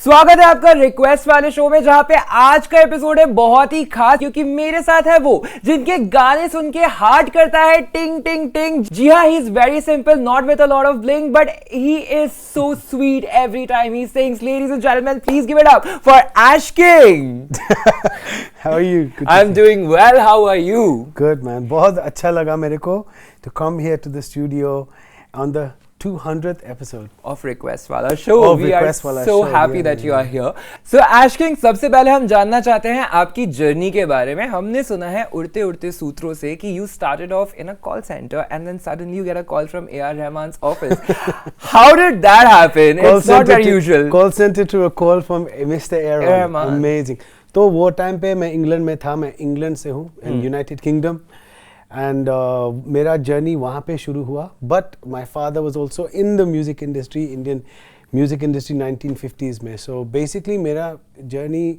स्वागत है आपका रिक्वेस्ट वाले शो में, जहां पे आज का एपिसोड है बहुत ही खास क्योंकि मेरे साथ है वो जिनके गाने सुन के हार्ट करता है टिंग टिंग टिंग। जी हाँ, he is very simple, not with a lot of bling, but he is so sweet every time he sings. Ladies and gentleman, please give it up for Ash King. How are you? Good I'm doing well. How are you? Good man. बहुत अच्छा लगा मेरे को to come here to the studio on the 200th episode of Request Wala Show. We are so happy that you are here. So Ash King, सबसे पहले हम जानना चाहते हैं आपकी जर्नी के बारे में। हमने सुना है उड़ते उड़ते सूत्रों से कि you started off in a call center and then suddenly you get a call from A.R. Rahman's office. How did that happen? It's not very usual. Call center to a call from Mr. A.R. Rahman. Amazing. तो वो time पे मैं England में था, मैं England से हूँ, United Kingdom, and मेरा जर्नी वहाँ पे शुरू हुआ। But my father was also in the music industry, Indian music industry 1950s में। सो बेसिकली मेरा जर्नी,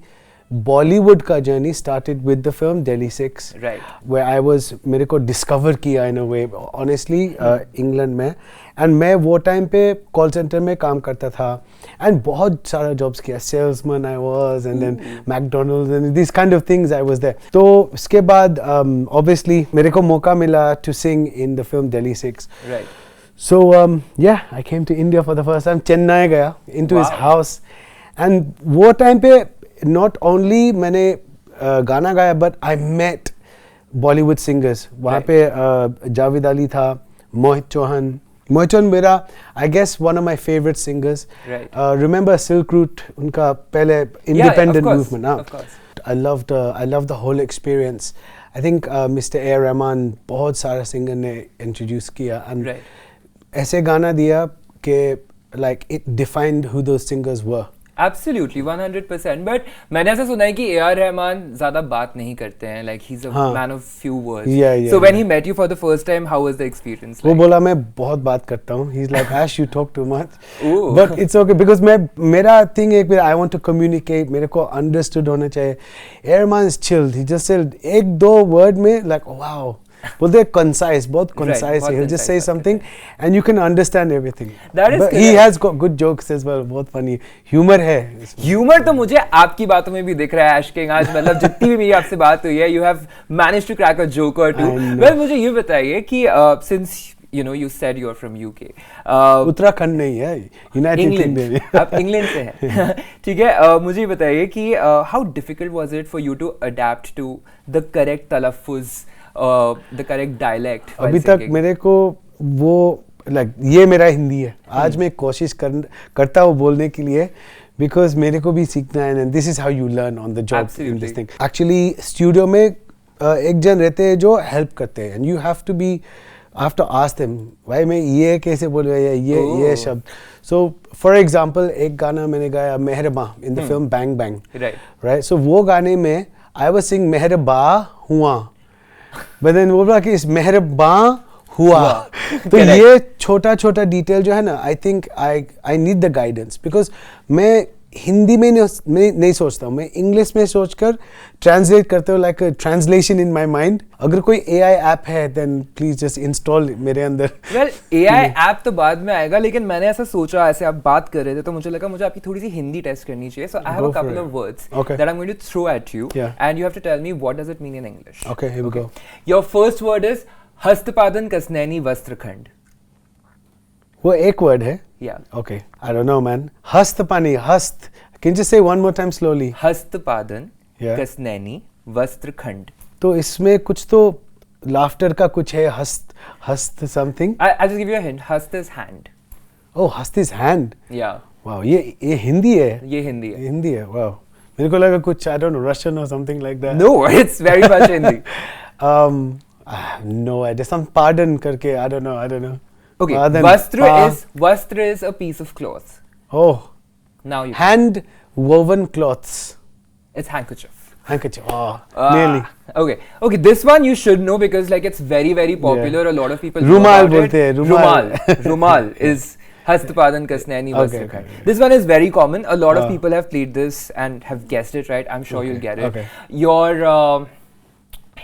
बॉलीवुड का journey started with the film Delhi 6, where I was, मेरे को डिस्कवर किया in a way honestly England में। And मैं वो time पे कॉल सेंटर में काम करता था एंड बहुत सारा जॉब्स किया, salesman I was, and then McDonald's and this kind of things I was there. तो उसके बाद ऑब्वियसली मेरे को मौका मिला to sing in the film Delhi 6। So yeah, I came to India for the first time. Chennai गया into his house, and वो time पे not only मैंने गाना गाया but I met Bollywood singers. वहाँ पे जावेद अली था, मोहित चौहान मेरा I guess one of my favorite singers. Remember Silk Route, उनका पहले independent movement. Of course. I loved the whole experience. I think Mr. A. Rahman बहुत सारा singer ने introduce किया, and ऐसे गाना दिया कि like it defined who those singers were. Absolutely, 100%. But मैंने ऐसा सुना है कि A.R. रहमान ज़्यादा बात नहीं करते हैं, like he's a man of few words. So when he met you for the first time, how was the experience? वो बोला मैं बहुत बात करता हूँ. He's like, Ash, you talk too much. But it's okay because मेरा thing एक I want to communicate. मेरे को understood होना चाहिए. A.R. Rahman is chilled. He just said एक दो word में like wow. Well, they're concise, both concise. He'll just say something and you can understand everything. That is, he has got good jokes as well, बहुत funny. Humor है. Humor तो मुझे आपकी बातों में भी दिख रहा है Ash King। आज मतलब जितनी भी मेरी आपसे बात हुई है, you have managed to crack a joke or two. Well, मुझे ये बताइए कि since you know you said you're from UK, Uttarakhand नहीं है, यूनाइटेड किंगडम। आप इंग्लैंड से हैं, ठीक है। मुझे बताइए कि how difficult was it for you to adapt to the correct तलफ़ुज़, the correct dialect? अभी तक मेरे को वो like ये मेरा हिंदी है। आज मैं कोशिश करता हूँ बोलने के लिए, because मेरे को भी सीखना है, and this is how you learn on the job in this thing. Actually studio में एक जन रहते हैं जो हेल्प करते हैं, and you have to ask them, भाई मैं ये कैसे बोलूँ या ये शब्द। So for example एक गाना मैंने गाया मेहरबा in the film Bang Bang, right? So वो गाने में I was singing मेहरबा हुआ, but then वो बोला कि इस मेहरबा हुआ। तो ये छोटा छोटा डिटेल जो है ना, I think I need the guidance, because मैं हिंदी में नहीं सोचता हूँ, मैं इंग्लिश में सोचकर ट्रांसलेट करते हो, like a translation in my mind. अगर कोई AI ऐप है then please just install मेरे अंदर। Well, AI ऐप तो बाद में आएगा, लेकिन मैंने ऐसा सोचा, ऐसे आप बात कर रहे थे तो मुझे लगा मुझे आपकी थोड़ी सी हिंदी टेस्ट करनी चाहिए। So I have a couple of words that I'm going to throw at you, and you have to tell me what does it mean in English. Okay, here we go. Your first word is हस्तपादन कसनैनी वस्त्रखंड। वो एक word है? Yeah. Okay. I don't know, man. हस्तपानी, हस्त. Can you just say one more time slowly? हस्तपादन कसनैनी वस्त्रखंड। तो इसमें कुछ तो laughter का कुछ है, हस्त something. I'll just give you a hint. हस्त is hand. Oh, हस्त is hand. Yeah. Wow, ये हिंदी है? ये हिंदी है। हिंदी है, wow. मेरे को लगा कुछ I don't know, Russian or something like that. No, it's very much Hindi. No idea. Some pardon करके, I don't know. Okay, vastra is a piece of cloth. Oh. Now you hand woven cloths. It's handkerchief. Oh, nearly. Okay, this one you should know because like it's very very popular. A lot of people रुमाल बोलते हैं, रुमाल is हस्तपादन कसनैनी वस्त्रखंड. This one is very common. A lot of people have played this and have guessed it right. I'm sure you'll get it. Okay. Your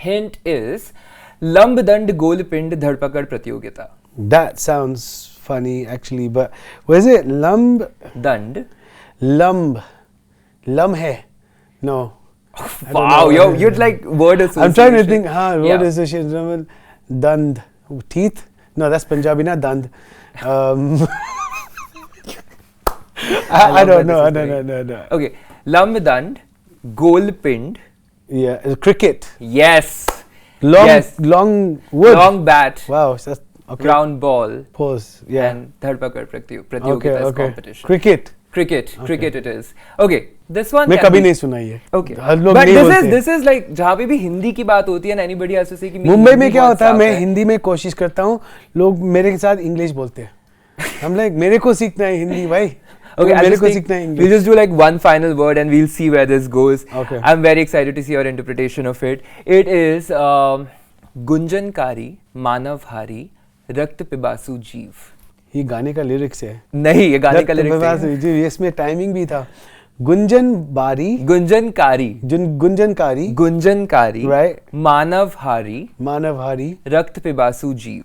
hint is लंब दंड गोल पिंड धड़पकड़ प्रतियोगिता. That sounds funny actually, but was it lamb? Dand. Lamb. लम्हे. No. Wow, you're like word association. I'm trying to think. Word Yeah. association. Dand. Teeth? No, that's Punjabi, not dand. I don't know. No. Okay, Lambdand, Golpind. Yeah, cricket. Yes. Long, Yes. long wood. Long bat. Wow, that's okay. Round ball. Pose. Yeah. And Dhadpakad Pratyogita is competition. Cricket. Cricket it is. Okay, this one. मैं can कभी be- नहीं सुना ये. Okay. हर लोग But नहीं this बोलते. is this is like जहाँ पे भी हिंदी की बात होती है, and anybody has to say कि मेरी मुंबई में हिंदी क्या बहुत होता है, साफ मैं हिंदी में कोशिश करता हूँ, लोग मेरे के साथ इंग्लिश बोलते हैं. हम लाइक मेरे को सीखना है हिंदी भाई. Okay, मेरे को सीखना है we'll English. just do like one final word and we'll see where this goes. Okay. I'm very excited to see your interpretation of it. It is गुंजनकारी, मानवहारी, रक्त पिबासु जीव. ये गाने का लिरिक्स है. नहीं, ये गाने का लिरिक्स है. जी, इसमें टाइमिंग भी था. गुंजनकारी, गुंजनकारी, right? मानवहारी, रक्त पिबासु जीव.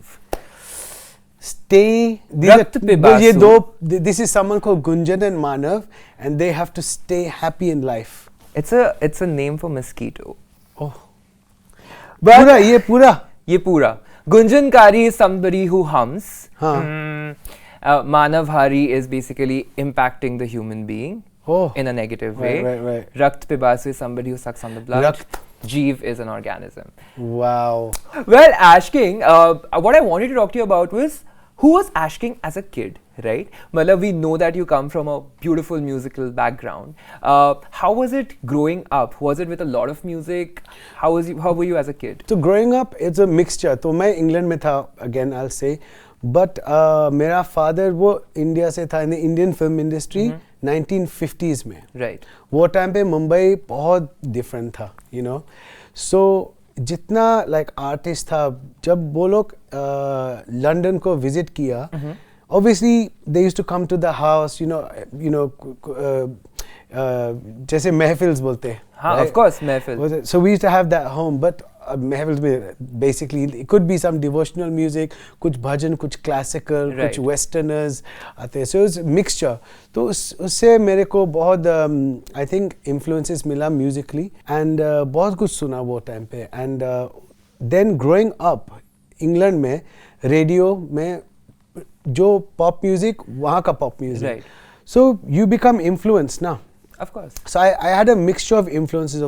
Stay. रक्त पिबासु. ये दो. This is someone called Gunjan and Manav, and they have to stay happy in life. It's a name for mosquito. Oh. ये पूरा. Gunjankari is somebody who hums. हाँ. Manavhari is basically impacting the human being in a negative way. Right. Rakt Pibasu is somebody who sucks on the blood. Rakt. Jeev is an organism. Wow. Well, Ash King, what I wanted to talk to you about was, who was Ash King as a kid, right? Malab, we know that you come from a beautiful musical background. How was it growing up? Was it with a lot of music? How were you as a kid? So growing up, it's a mixture. तो मैं England में था, again I'll say, but मेरा father वो India से था, in the Indian film industry 1950s में. Right. वो टाइम पे मुंबई बहुत different था, you know. So जितना like artist था, जब वो लोग लंदन को visit किया, obviously they used to come to the house, you know, जैसे महफिल्स बोलते हैं. हाँ, right? of course, महफिल. So we used to have that home, but महफिल्स में basically it could be some devotional music, कुछ भजन, कुछ classical, Right. कुछ westerners आते हैं. So it's a mixture. तो उससे मेरे को बहुत I think influences मिला musically, and बहुत कुछ सुना वो टाइम पे. And then growing up England में रेडियो में जो pop music वहाँ का pop music. Right. So you become influenced now. Of course. So I had a mixture of influences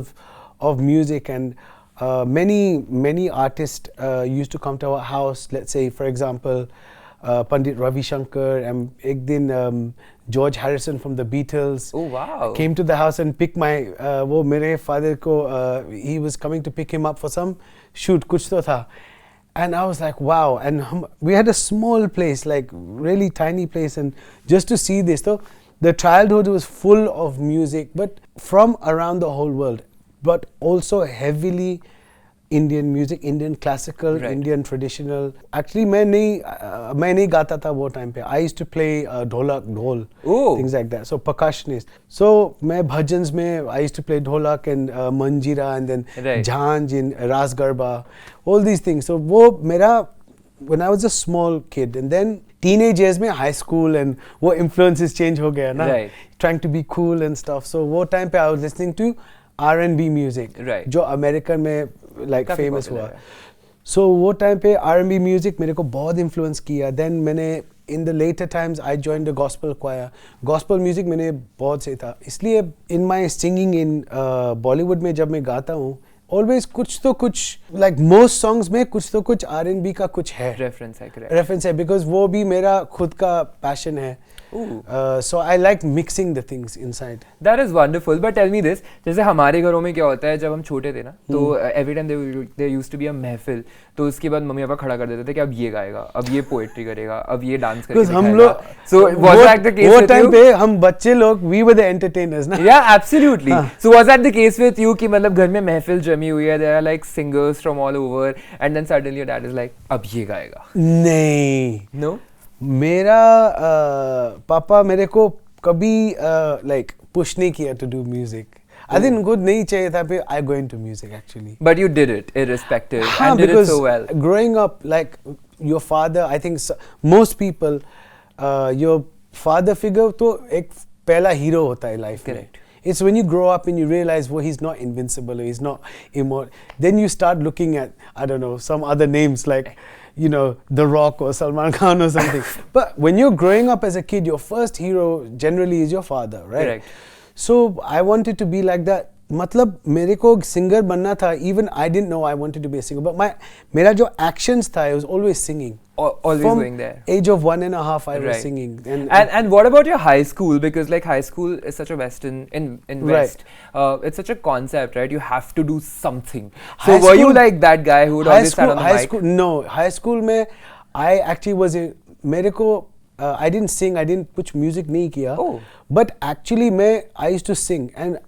of music, and many artists used to come to our house. Let's say, for example, Pandit Ravi Shankar, and ek din George Harrison from the Beatles. Oh wow! Came to the house and picked my वो मेरे father को he was coming to pick him up for some shoot, कुछ तो था. And I was like, wow. And we had a small place, like really tiny place, and just to see this, though, the childhood was full of music, but from around the whole world, but also heavily Indian music, Indian classical, Right. Indian traditional. Actually, मैं नहीं गाता था वो time पे. I used to play ढोलक, ढोल, Oh. things like that. So percussionist. So मैं भजन्स में I used to play ढोलक and manjira, and then Right. jhanj in ras garba, all these things. So वो मेरा, when I was a small kid, and then teenage years में high school, and वो influences change हो गया ना, Right. trying to be cool and stuff. So वो time पे I was listening to R&B music, Right. जो American में like काफी famous popular हुआ. है. So वो time पे R&B music मेरे को बहुत influence किया. Then मैंने in the later times I joined the gospel choir. Gospel music मैंने बहुत से था. इसलिए in my singing in Bollywood में जब मैं गाता हूँ, always कुछ तो कुछ, like most songs में कुछ तो कुछ R&B का कुछ है. Reference है, correct. Reference है, because वो भी मेरा खुद का passion है. So I like mixing the things inside. That is wonderful. But tell me this, जैसे हमारे घरों में क्या होता है, जब हम छोटे थे ना, तो every time there used to be a महफिल, तो उसके बाद मम्मी पापा खड़ा कर देते थे कि अब ये गाएगा, अब ये पोएट्री करेगा, अब ये डांस करके Because हम दिखाएगा. लोग So was that the case वो with time you? पे हम बच्चे लोग, we were the entertainers ना. Yeah, absolutely. So was that the case with you कि मतलब घर में महफिल जमी हुई है, there are like singers from all over, and then suddenly your dad is like, अब ये गाएगा. नहीं. No? मेरा पापा मेरे को कभी like push नहीं किया to do music. I think good नहीं चाहिए था पे I go into music actually. But you did it irrespective हाँ, and did it because so well. growing up, like your father, I think most people, your father figure तो एक पहला hero होता है life में. Correct. It's when you grow up and you realize, well, he's not invincible, or he's not immortal. Then you start looking at, I don't know, some other names like, you know, The Rock or Salman Khan or something. But when you're growing up as a kid, your first hero generally is your father, right? Correct. So I wanted to be like that. मतलब मेरे को singer बनना था. Even I didn't know I wanted to be a singer. But मेरा जो actions था, I was always singing. Always From going there. Age of 1.5, I was singing. And what about your high school? Because like high school is such a Western in West. It's such a concept, right? You have to do something. So were you like that guy who would always stand on the mic? No, high school में I actually was मेरे को I didn't sing, I didn't कुछ music नहीं किया. Oh. But actually I used to sing, and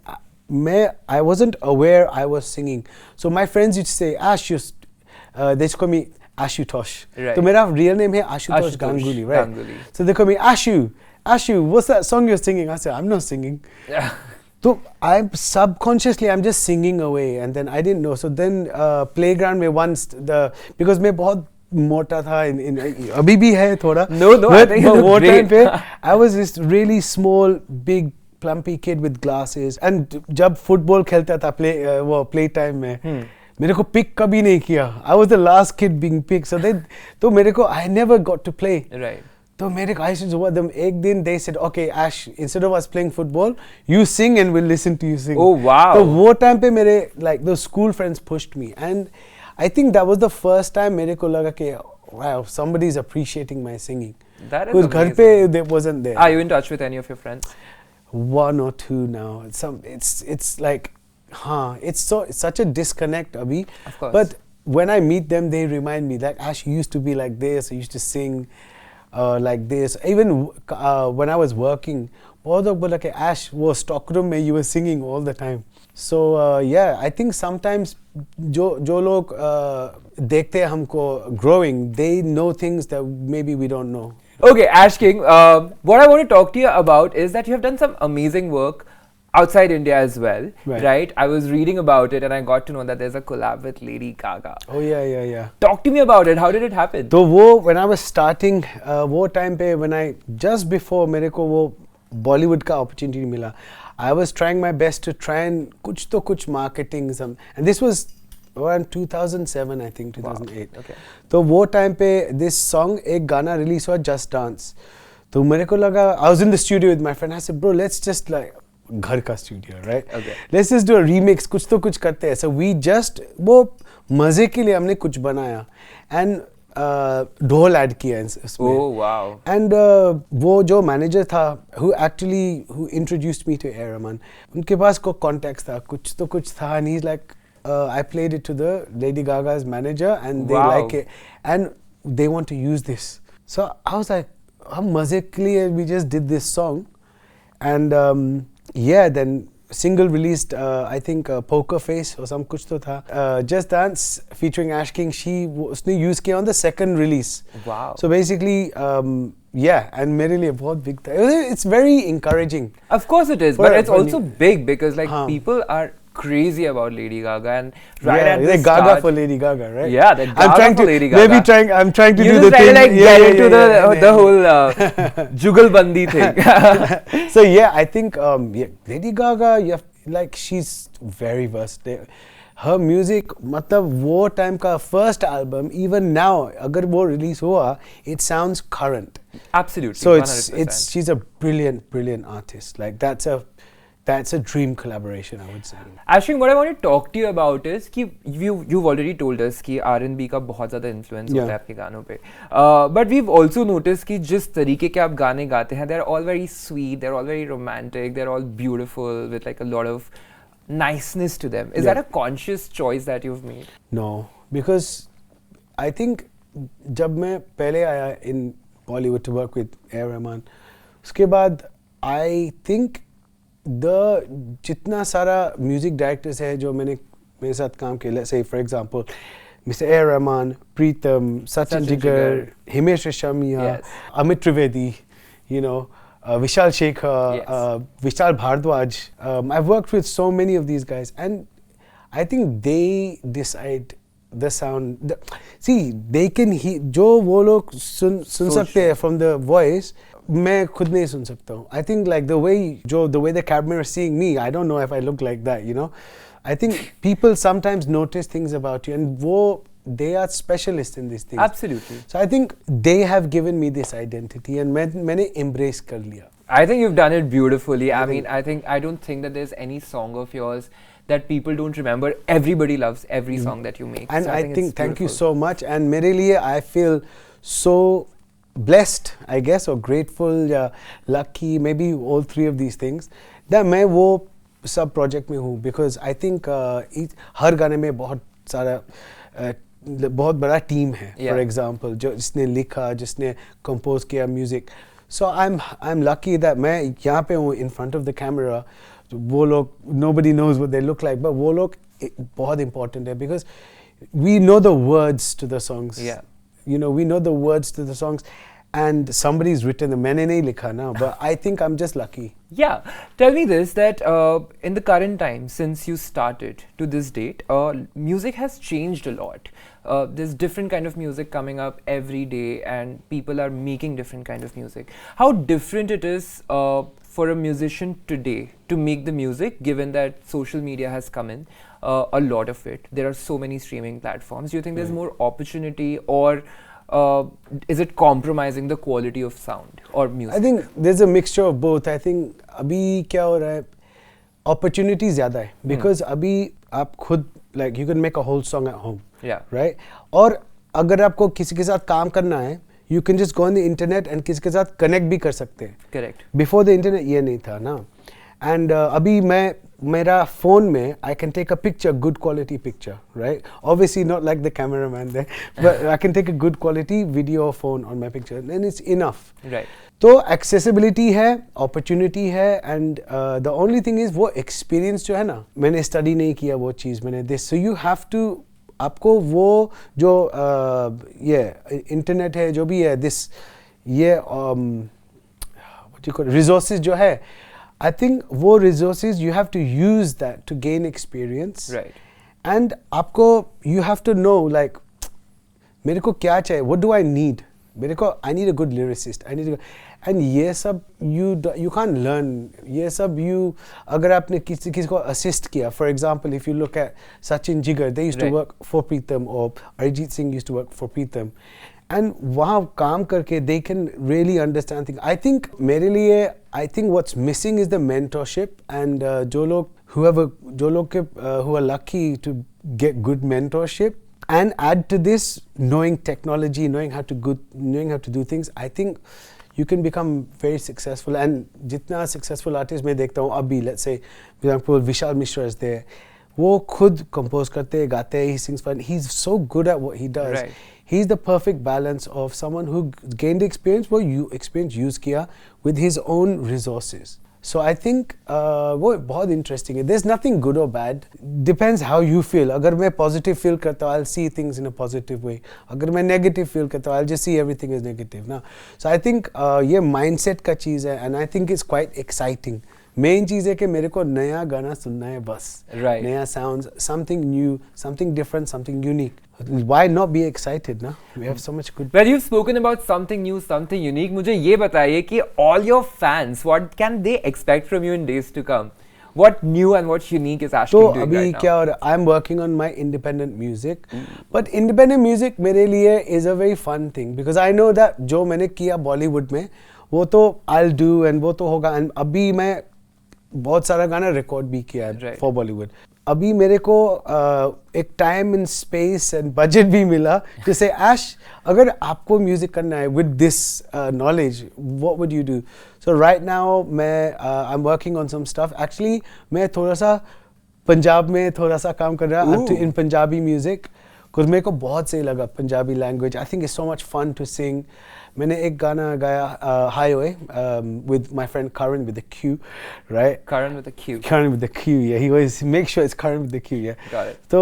I wasn't aware I was singing. So my friends used to say Ashutosh. They used to call me Ashutosh. Right. So my real name is Ashutosh Ganguly, right? Ganguly. So they call me Ashu, what's that song you're singing? I said, I'm not singing. So I'm subconsciously, I'm just singing away, and then I didn't know. So then playground में once because मैं बहुत मोटा था अभी भी है थोड़ा. No, I think you look great. Time पे I was this really small, big, plumpy kid with glasses. And जब football खेलता था play time में मेरे को pick कभी नहीं किया. I was the last kid being picked. So तो मेरे को I never got to play. Right. तो मेरे को I used to watch them. एक दिन they said, okay, Ash, instead of us playing football, you sing and we'll listen to you sing. Oh wow. तो वो time पे मेरे like those school friends pushed me, and I think that was the first time मेरे को लगा कि wow, somebody is appreciating my singing. That is because घर पे they wasn't there. Are you in touch with any of your friends? One or two now. It's like, it's such a disconnect, Abhi. Of course. But when I meet them, they remind me like Ash used to be like this. I used to sing like this. Even when I was working, बहुत लोग बोला कि Ash वो stockroom में you were singing all the time. So yeah, I think sometimes जो लोग देखते हैं हमको growing, they know things that maybe we don't know. Okay, Ash King, what I want to talk to you about is that you have done some amazing work outside India as well, right? I was reading about it and I got to know that there's a collab with Lady Gaga. Oh yeah. Talk to me about it. How did it happen? तो वो when I was starting, वो time पे when I just before मेरे को वो Bollywood का opportunity मिला, I was trying my best to try and कुछ तो कुछ marketing some, and this was around 2007 I think 2008. Wow. Okay. तो वो time पे this song एक गाना release हुआ Just Dance. तो मेरे को लगा I was in the studio with my friend. I said, bro, let's just like घर का studio, right? Okay. Let's just do a remix. कुछ तो कुछ करते हैं. So we just वो मजे के लिए हमने कुछ बनाया and ढोल ऐड किया इसमें. Oh wow. And वो जो मैनेजर था who introduced me to A. Rahman, उनके पास को contacts था, कुछ तो कुछ था, and he's like I played it to the Lady Gaga's manager and they like it and they want to use this. So I was like, हम मजे के लिए we just did this song, and yeah, then single released I think Poker Face or some कुछ तो था. Just Dance featuring Ash King, उसने use किया on the second release. Wow. So basically yeah, and मेरे लिए बहुत big था. It's very encouraging. Of course it is, but it's also big because like people are crazy about Lady Gaga, and at the start, Gaga for Lady Gaga, right? Yeah, the Gaga for Lady Gaga. I'm trying to you do the thing. Like get into the whole Jugalbandi thing. So yeah, I think Lady Gaga, she's very versatile. Her music, मतलब वो time का first album, even now, अगर वो release हुआ, it sounds current. Absolutely. So 100%. she's a brilliant artist. Like that's a dream collaboration, I would say. Ashwin, what I want to talk to you about is कि you've already told us कि R&B का बहुत ज़्यादा influence होता है आपके गानों पे. But we've also noticed कि जिस तरीके के आप गाने गाते हैं, they're all very sweet, they're all very romantic, they're all beautiful with like a lot of niceness to them. Is that a conscious choice that you've made? No, because I think जब मैं पहले आया in Bollywood to work with A. Rahman, उसके बाद I think जितना सारा music directors है जो मेरे साथ काम किया, let's say for example Mr. A. Rahman, Preetham, Sachin Jigar, Himesh Reshammiya, Amit Trivedi, Vishal Shekhar, Vishal Bhardwaj. I've worked with so many of these guys, and I think they decide the sound. See, they can जो वो लोग सुन सकते हैं from the voice, मैं खुद नहीं सुन सकता हूँ. I think like the way the camera is seeing me, I don't know if I look like that, you know. I think people sometimes notice things about you, and they are specialists in these things. Absolutely. So I think they have given me this identity, and मैंने embrace कर लिया. I think you've done it beautifully. I don't think that there's any song of yours that people don't remember. Everybody loves every song that you make. And so I think it's thank you beautiful. so much. And मेरे लिए I feel so blessed, I guess, or grateful, lucky, maybe all three of these things, that मैं वो सब project में हूँ, because I think हर गाने में बहुत सारा बहुत बड़ा टीम है. For example, जिसने लिखा, जिसने compose किया music. So I'm lucky that मैं यहाँ पे हूँ in front of the camera. वो लोग, nobody knows what they look like, but वो लोग बहुत important है, because we know the words to the songs. Yeah. You know, we know the words to the songs, and somebody's written them. मैंने नहीं लिखा ना, but I think I'm just lucky. Yeah. Tell me this, that in the current time, since you started to this date, music has changed a lot. There's different kind of music coming up every day, and people are making different kind of music. How different it is for a musician today to make the music, given that social media has come in, a lot of it. There are so many streaming platforms. Do you think there's more opportunity, or is it compromising the quality of sound or music? I think there's a mixture of both. I think अभी क्या हो रहा है, opportunity ज़्यादा है, because अभी आप खुद, like, you can make a whole song at home. Yeah. Right? और अगर आपको किसी के साथ काम करना है, you can just go on the internet and किसी के साथ connect भी कर सकते हैं. Correct. Before the internet ये नहीं था ना. And अभी मेरा phone में I can take a picture, good quality picture, right? Obviously not like the cameraman there, but I can take a good quality video phone on my picture, and it's enough. Right. तो accessibility है, opportunity है, and the only thing is वो experience जो है ना, मैंने study नहीं किया वो चीज़, मैंने this, so you have to, आपको वो जो ये internet है, जो भी है, this ये what do you call it, resources जो है, I think वो resources you have to use that to gain experience. Right. And आपको you have to know, like, मेरे को क्या चाहिए, what do I need, मेरे को I need a good lyricist, I need a, and ये सब you can't learn, ये सब you, अगर आपने किसी को assist किया, for example, if you look at Sachin Jigar, they used to work for Pritam, or Arijit Singh used to work for Pritam, and वहाँ काम करके they can really understand things. I think मेरे लिए, I think what's missing is the mentorship, and जो लोग who are lucky to get good mentorship, and add to this knowing technology, knowing how to do things, I think you can become very successful. And जितना successful artist मैं देखता हूँ अभी, let's say for example Vishal Mishra is there, वो खुद compose करते गाते, he sings fun, he's so good at what he does. Right. He's the perfect balance of someone who gained experience, वो experience use किया with his own resources. So I think वो बहुत interesting है. There's nothing good or bad. Depends how you feel. अगर मैं positive feel करता हूँ, I'll see things in a positive way. अगर मैं negative feel करता हूँ, I'll just see everything as negative. ना. So I think ये mindset का चीज़ है, and I think it's quite exciting. Main चीज़ है कि मेरे को नया गाना सुनना है बस. Right. नया sounds, something new, something different, something unique. Why not be excited, na? We have so much good. Well, you've spoken about something new, something unique. मुझे ये बताइए कि all your fans, what can they expect from you in days to come? What new and what unique is Ashkin doing अभी right now? क्या हो रहा है? I'm working on my independent music, but independent music मेरे लिए is a very fun thing, because I know that जो मैंने किया Bollywood में, वो तो I'll do and वो तो होगा, and अभी मैं बहुत सारा गाना रिकॉर्ड भी किया है फॉर बॉलीवुड. अभी मेरे को एक time and space and budget भी मिला जैसे ऐश, अगर आपको म्यूजिक करना है with this knowledge, what would you do? So right now मैं I am working on some stuff. Actually मैं थोड़ा सा पंजाब में थोड़ा सा काम कर रहा हूँ इन पंजाबी म्यूजिक, कुछ मेरे को बहुत सही लगा Punjabi language. I think it's so much fun to sing. मैंने एक गाना गाया Highway with my friend Karan with the Q, right? Karan with the Q. Karan with the Q, yeah. He always make sure it's Karan with the Q, yeah. Got it. So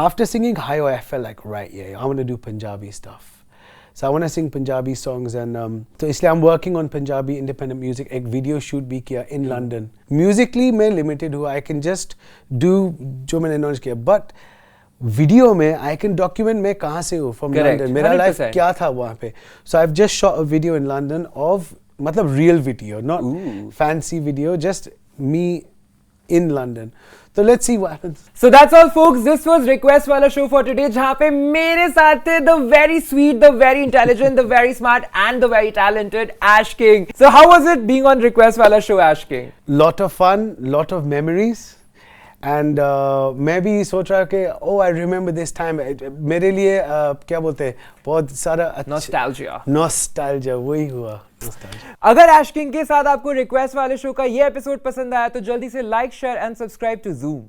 after singing Highway, I felt like, right, yeah, I want to do Punjabi stuff. So I want to sing Punjabi songs, and so इसलिए I'm working on Punjabi independent music. एक video shoot भी किया in London. Musically मैं limited हुआ, I can just do जो मैंने announce किया, but video में आई कैन डॉक्यूमेंट मैं कहाँ से हूँ, फ्रॉम लंदन, मेरा लाइफ क्या था वहाँ पे. So I have just shot a video in London of, मतलब real video, not fancy video, just me in London. So let's see what happens. So that's all folks, this was Request Wala show for today, जहाँ पे मेरे साथ थे the very sweet, the very intelligent, the very smart and the very talented Ash King. So how was it being on Request Wala show, Ash King? Lot of fun, lot of memories. And मैं भी सोच रहा कि oh I remember this time. मेरे लिए क्या बोलते हैं, बहुत सारा nostalgia वही हुआ. अगर Ash King के साथ आपको रिक्वेस्ट वाले शो का ये एपिसोड पसंद आया तो जल्दी से like, share and subscribe to Zoom.